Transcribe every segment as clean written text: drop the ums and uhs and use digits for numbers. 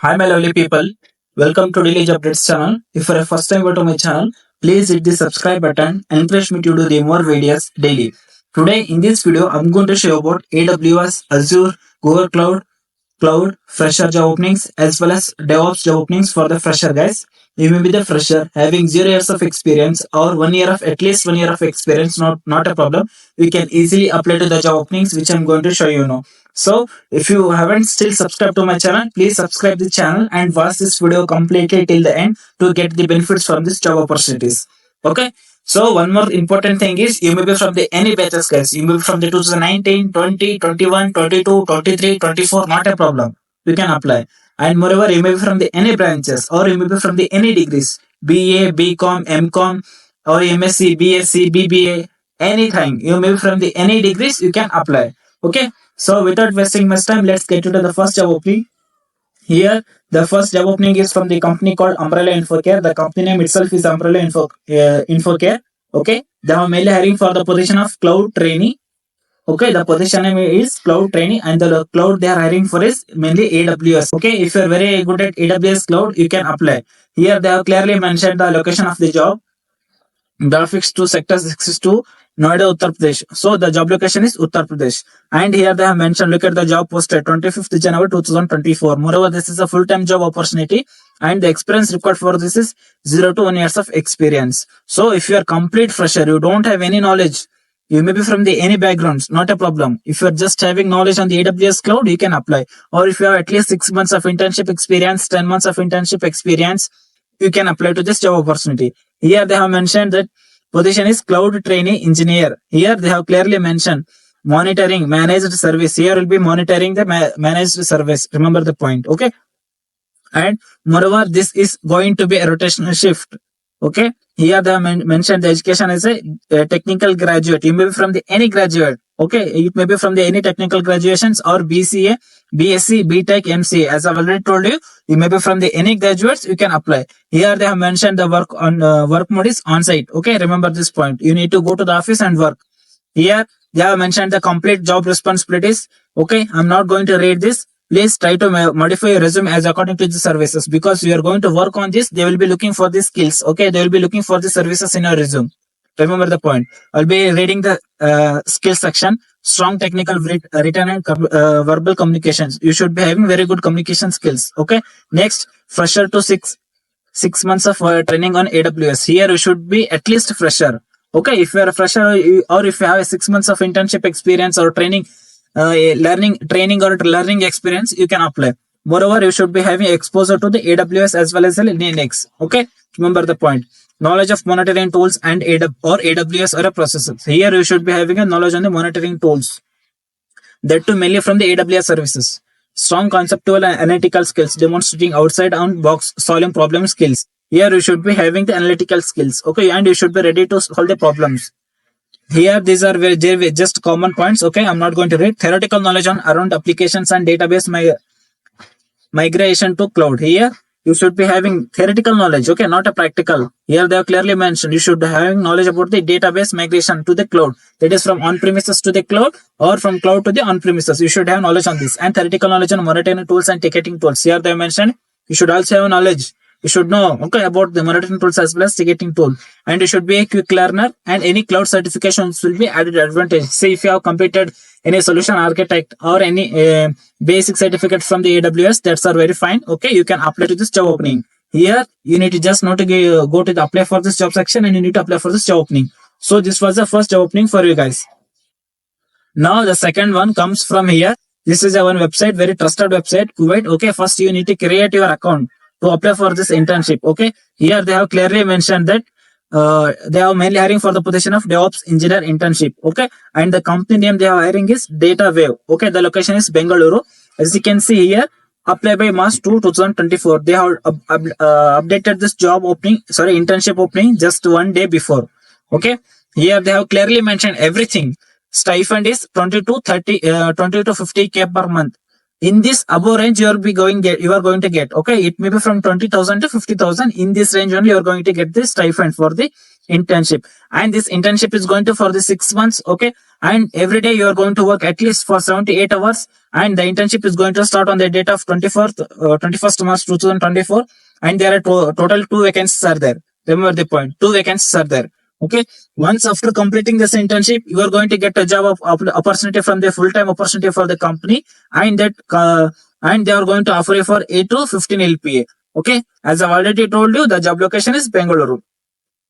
Hi my lovely people, welcome to Daily Updates channel. If you are first time to my channel, please hit the subscribe button and encourage me to do the more videos daily. Today in this video, I'm going to show about AWS, Azure, Google Cloud, fresher job openings as well as DevOps job openings for the fresher guys. You may be the fresher having 0 years of experience or 1 year of at least 1 year of experience, not a problem. We can easily apply to the job openings which I'm going to show you now. So if you haven't still subscribed to my channel, please subscribe the channel and watch this video completely till the end to get the benefits from this job opportunities. Okay. So one more important thing is you may be from the any batches guys. You may be from the 2019, 20, 21, 22, 23, 24, not a problem. You can apply. And moreover, you may be from the any branches or you may be from the any degrees. BA, BCom, MCom or MSc, BSc, BBA, anything. You may be from the any degrees, you can apply. Okay. So without wasting much time, let's get into the first job opening. Here, the first job opening is from the company called Umbrella Infocare. The company name itself is Umbrella Infocare. Okay, they are mainly hiring for the position of cloud trainee. Okay, the position name is cloud trainee, and the cloud they are hiring for is mainly AWS. Okay, if you are very good at AWS cloud, you can apply. Here, they have clearly mentioned the location of the job. Graphics to sector 62 Noida, Uttar Pradesh. So the job location is Uttar Pradesh. And here they have mentioned, look at the job posted 25th January 2024. Moreover, this is a full-time job opportunity and the experience required for this is 0 to 1 years of experience. So if you are complete fresher, you don't have any knowledge, you may be from the any backgrounds, not a problem. If you are just having knowledge on the AWS cloud, you can apply. Or if you have at least 6 months of internship experience, 10 months of internship experience, you can apply to this job opportunity. Here they have mentioned that position is cloud trainee engineer. Here they have clearly mentioned monitoring managed service. Here will be monitoring the managed service. Remember the point. Okay. And moreover, this is going to be a rotational shift. Okay. Here they have mentioned the education is a technical graduate. You may be from the any graduate. Okay. It may be from the any technical graduations or BCA, BSc, BTech, MCA. As I've already told you, you may be from the any graduates, you can apply. Here they have mentioned the work mode is on-site. Okay, remember this point. You need to go to the office and work. Here they have mentioned the complete job responsibilities. Okay, I'm not going to read this. Please try to modify your resume as according to the services because you are going to work on this. They will be looking for the skills. Okay, they will be looking for the services in your resume. Remember the point. I'll be reading the skills section. Strong technical written and verbal communications. You should be having very good communication skills. Okay. Next, fresher to six months of training on AWS. Here you should be at least fresher. Okay. If you are a fresher or if you have a 6 months of internship experience or training or learning experience, you can apply. Moreover, you should be having exposure to the AWS as well as the Linux. Okay. Remember the point. Knowledge of monitoring tools and AWS or a processors. Here you should be having a knowledge on the monitoring tools. That too mainly from the AWS services. Strong conceptual and analytical skills demonstrating outside on box solving problem skills. Here you should be having the analytical skills. Okay, and you should be ready to solve the problems. Here these are just common points. Okay, I'm not going to read. Theoretical knowledge on around applications and database migration to cloud. Here you should be having theoretical knowledge, okay, not a practical. Here they have clearly mentioned you should be having knowledge about the database migration to the cloud. That is from on-premises to the cloud or from cloud to the on-premises. You should have knowledge on this. And theoretical knowledge on monitoring tools and ticketing tools. Here they have mentioned you should also have knowledge. You should know, okay, about the monitoring tools as well as ticketing tool. And you should be a quick learner and any cloud certifications will be added advantage. Say if you have completed any solution architect or any basic certificate from the AWS, that's are very fine. Okay, you can apply to this job opening. Here, you need to just know to go to the apply for this job section and you need to apply for this job opening. So this was the first job opening for you guys. Now the second one comes from here. This is our website, very trusted website, Kuwait. Okay, first you need to create your account to apply for this internship. Okay, here they have clearly mentioned that they are mainly hiring for the position of DevOps engineer internship. Okay, and the company name they are hiring is Data Wave. Okay, the location is Bengaluru. As you can see here, apply by March 2, 2024. They have updated this internship opening just 1 day before. Okay, here they have clearly mentioned everything. Stipend is 20 to 50k per month. In this above range, you are going to get. Okay, it may be from 20,000 to 50,000. In this range only, you are going to get this stipend for the internship, and this internship is going to for the 6 months. Okay, and every day you are going to work at least for 78 hours, and the internship is going to start on the date of 21st March 2024, and there are total two vacancies are there. Remember the point, two vacancies are there. Okay, once after completing this internship, you are going to get a job opportunity from the full-time opportunity for the company, and that and they are going to offer you for 8 to 15 LPA. Okay, as I've already told you, the job location is Bengaluru.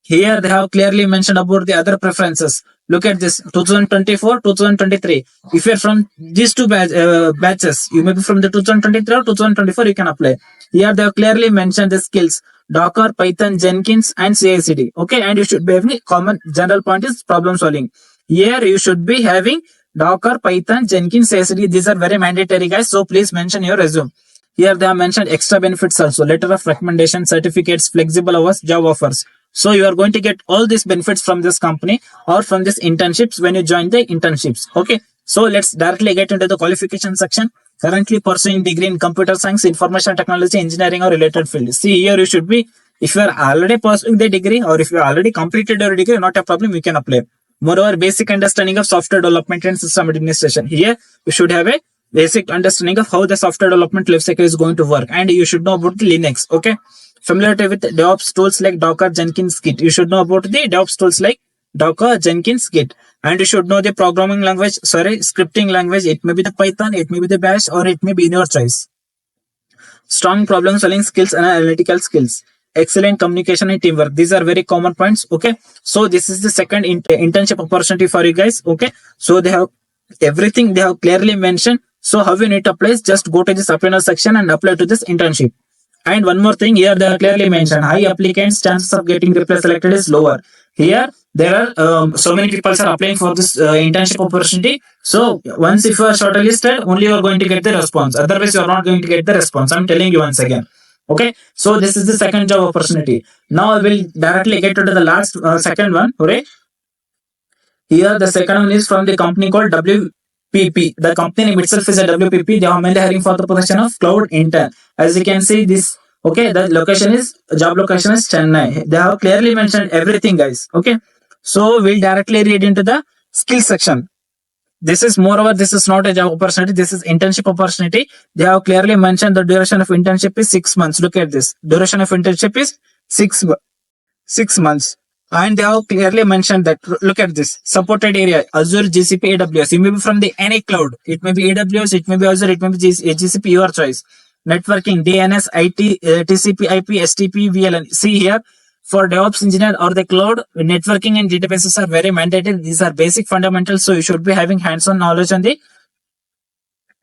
Here they have clearly mentioned about the other preferences. Look at this, 2024, 2023. If you're from these two batches, you may be from the 2023 or 2024, you can apply. Here they have clearly mentioned the skills: Docker, Python, Jenkins, and CI/CD. Okay, and you should be having common general point is problem solving. Here you should be having Docker, Python, Jenkins, CI/CD. These are very mandatory, guys. So please mention your resume. Here they have mentioned extra benefits also: letter of recommendation, certificates, flexible hours, job offers. So you are going to get all these benefits from this company or from this internships when you join the internships. Okay, so let's directly get into the qualification section. Currently pursuing degree in computer science, information technology, engineering or related field. See, here you should be, if you are already pursuing the degree or if you already completed your degree, not a problem, you can apply. Moreover, basic understanding of software development and system administration. Here you should have a basic understanding of how the software development lifecycle is going to work, and you should know about the Linux. Okay, familiarity with DevOps tools like Docker, Jenkins, Git. You should know about the DevOps tools like Docker, Jenkins, Git, and you should know the programming language, scripting language. It may be the Python, it may be the Bash, or it may be in your choice. Strong problem solving skills and analytical skills. Excellent communication and teamwork. These are very common points. Okay, so this is the second internship opportunity for you guys. Okay, so they have everything they have clearly mentioned. So how you need to apply is just go to this apply section and apply to this internship. And one more thing, here they are clearly mentioned high applicants, chances of getting reply selected is lower. Here there are so many people are applying for this internship opportunity. So once if you are shortlisted, only you are going to get the response. Otherwise you are not going to get the response. I'm telling you once again. Okay, so this is the second job opportunity. Now I will directly get to the last second one. Right? Here the second one is from the company called WPP. The company name itself is a WPP. They are mainly hiring for the position of cloud intern. As you can see this, okay, the location is, job location is Chennai. They have clearly mentioned everything, guys. Okay, so we'll directly read into the skills section. This is moreover, this is not a job opportunity. This is internship opportunity. They have clearly mentioned the duration of internship is 6 months. Look at this. Duration of internship is 6 months. And they have clearly mentioned that, look at this, supported area, Azure, GCP, AWS. You may be from the any cloud. It may be AWS, it may be Azure, it may be GCP, your choice. Networking, DNS, IT, TCP, IP, STP, VLAN. See here, for DevOps engineer or the cloud, networking and databases are very mandatory. These are basic fundamentals. So you should be having hands-on knowledge on the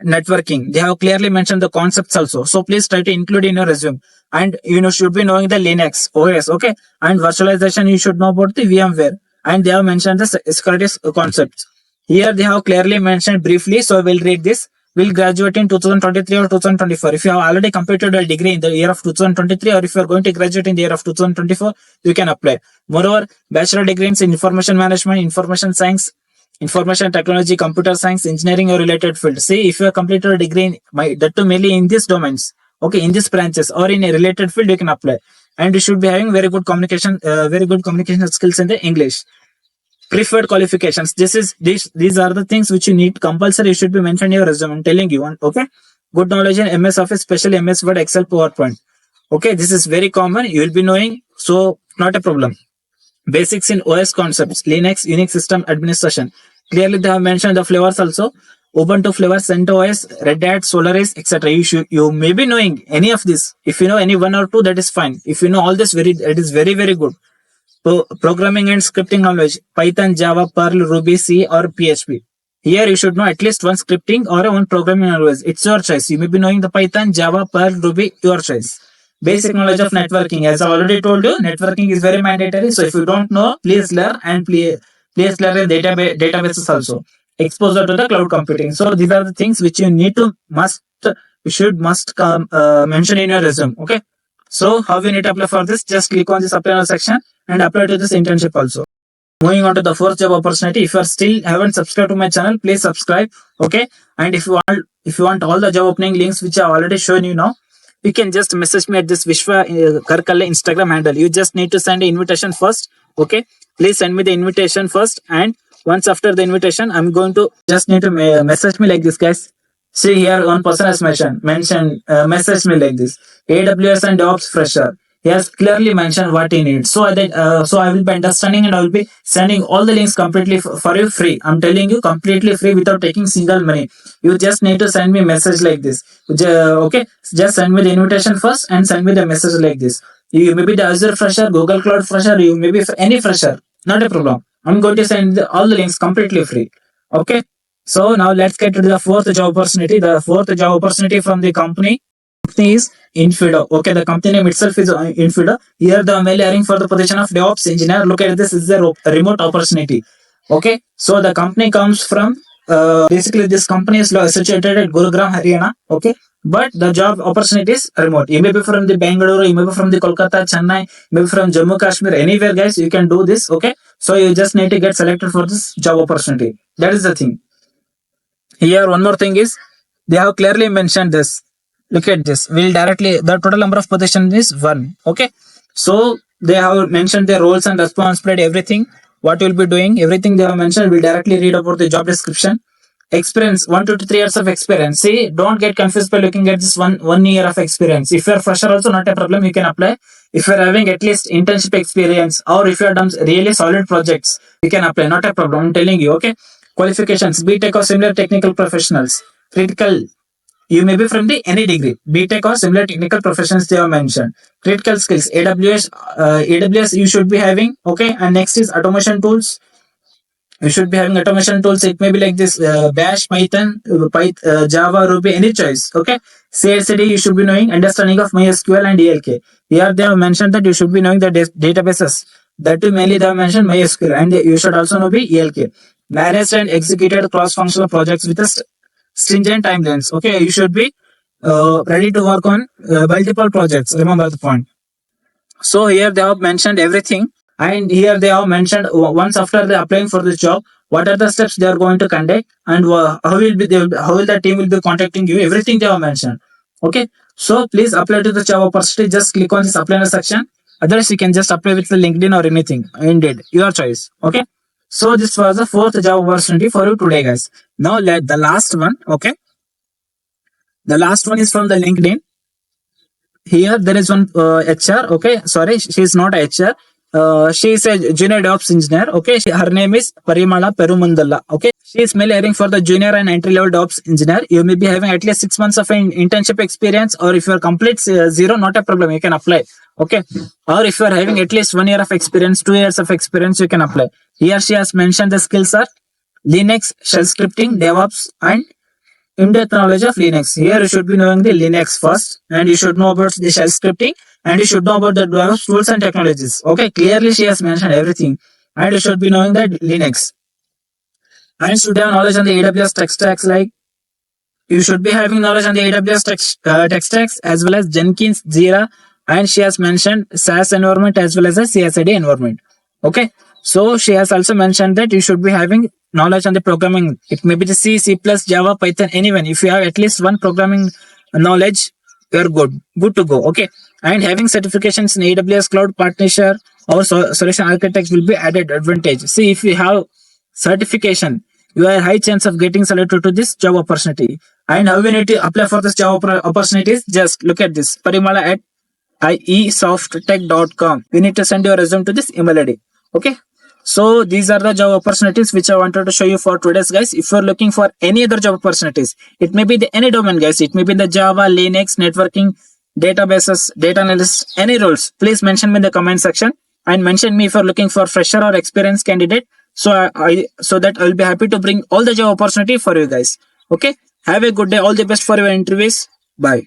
networking. They have clearly mentioned the concepts also. So please try to include in your resume. And should be knowing the Linux OS. Okay, and virtualization, you should know about the VMware. And they have mentioned the security concepts. Here they have clearly mentioned briefly. So we'll read this. Will graduate in 2023 or 2024. If you have already completed a degree in the year of 2023, or if you are going to graduate in the year of 2024, you can apply. Moreover, bachelor degrees in information management, information science, information technology, computer science, engineering or related field. See, if you have completed a degree in that too mainly in these domains, okay, in these branches or in a related field, you can apply. And you should be having very good communication skills in the English. Preferred qualifications. These are the things which you need compulsory. You should be mentioned in your resume. I'm telling you. Okay, good knowledge in MS Office, especially MS Word, Excel, PowerPoint. Okay, this is very common. You will be knowing, so not a problem. Basics in OS concepts, Linux, Unix system administration. Clearly they have mentioned the flavors also. Ubuntu flavors, CentOS, Red Hat, Solaris, etc. You may be knowing any of this. If you know any one or two, that is fine. If you know all this, it is very, very good. So programming and scripting knowledge, Python, Java, Perl, Ruby, C or PHP. Here you should know at least one scripting or one programming language. It's your choice. You may be knowing the Python, Java, Perl, Ruby, your choice. Basic knowledge of networking. As I already told you, networking is very mandatory. So if you don't know, please learn and please learn in databases also. Exposure to the cloud computing. So these are the things which you must mention in your resume. Okay. So how we need to apply for this? Just click on this apply now section and apply to this internship also. Moving on to the fourth job opportunity. If you are still haven't subscribed to my channel, please subscribe. Okay. And if you want all the job opening links which I have already shown you now, you can just message me at this Vishwa Karkalle Instagram handle. You just need to send an invitation first. Okay, please send me the invitation first, and once after the invitation, I'm going to just need to message me like this, guys. See here, one person has mentioned message me like this. AWS and DevOps fresher. He has clearly mentioned what he needs. So I will be understanding and I will be sending all the links completely for you free. I'm telling you completely free without taking single money. You just need to send me a message like this. Okay, just send me the invitation first and send me the message like this. You may be the Azure fresher, Google Cloud fresher, you may be any fresher. Not a problem. I'm going to send all the links completely free. Okay. So now let's get to the fourth job opportunity. The fourth job opportunity from the company is Infido. Okay, the company name itself is Infido. Here the mail hiring for the position of DevOps engineer. Look at this is a remote opportunity. Okay, so the company comes from basically this company is situated at Gurugram, Haryana. Okay, but the job opportunity is remote. You may be from the Bangalore, you may be from the Kolkata, Chennai, maybe from Jammu Kashmir, anywhere, guys. You can do this. Okay, so you just need to get selected for this job opportunity. That is the thing. Here, one more thing is they have clearly mentioned this. Look at this. We'll directly the total number of positions is one. Okay, so they have mentioned their roles and responsibility, everything. What you'll be doing, everything they have mentioned. We'll directly read about the job description. Experience 1 to 3 years of experience. See, don't get confused by looking at this one year of experience. If you're fresher, also not a problem. You can apply. If you're having at least internship experience or if you're done really solid projects, you can apply. Not a problem. I'm telling you. Okay. Qualifications: BTech or similar technical professionals. Critical: you may be from the any degree, BTech or similar technical professions they have mentioned. Critical skills: AWS you should be having. Okay, and next is automation tools. You should be having automation tools. It may be like this: Bash, Python, Java, Ruby, any choice. Okay, CI/CD you should be knowing. Understanding of MySQL and ELK. Here they have mentioned that you should be knowing the databases. That too mainly they have mentioned MySQL, and you should also know the ELK. Managed and executed cross-functional projects with a stringent timelines. Okay, you should be ready to work on multiple projects. Remember the point. So here they have mentioned everything, and here they have mentioned once after they applying for this job, what are the steps they are going to conduct, and how will the team will be contacting you. Everything they have mentioned. Okay, so please apply to the job opportunity. Just click on this apply now section. Otherwise, you can just apply with the LinkedIn or anything. Indeed, your choice. Okay. So this was the fourth job opportunity for you today, guys. Now let the last one. Okay, the last one is from the LinkedIn. Here there is one HR. Okay, sorry, she is not HR. She is a junior DevOps engineer. Okay, her name is Parimala Perumundalla. Okay, she is mainly hiring for the junior and entry level DevOps engineer. You may be having at least 6 months of an internship experience, or if you are complete zero, not a problem. You can apply. Okay, or if you are having at least 1 year of experience, 2 years of experience, you can apply. Here she has mentioned the skills are Linux, shell scripting, DevOps, and in-depth knowledge of Linux. Here you should be knowing the Linux first, and you should know about the shell scripting, and you should know about the DevOps tools and technologies. Okay, clearly she has mentioned everything, and you should be knowing that Linux, and should have knowledge on the AWS tech stacks. Like you should be having knowledge on the AWS tech stacks as well as Jenkins, Jira, and she has mentioned SaaS environment as well as a CI/CD environment. Okay, so she has also mentioned that you should be having knowledge on the programming. It may be the C, C++, Java, Python, anyone. If you have at least one programming knowledge, you're good to go. Okay, and having certifications in AWS Cloud Partnership or Solution Architect will be added advantage. See, if you have certification, you have a high chance of getting selected to this job opportunity. And how we need to apply for this job opportunities? Just look at this: Parimala at iesoftech.com. You need to send your resume to this email ID. Okay, so these are the job opportunities which I wanted to show you for today's, guys. If you're looking for any other job opportunities, it may be the any domain, guys. It may be the Java, Linux, networking, databases, data analyst, any roles. Please mention me in the comment section, and mention me if you're looking for fresher or experienced candidate. So so that I'll be happy to bring all the job opportunity for you guys. Okay, have a good day. All the best for your interviews. Bye.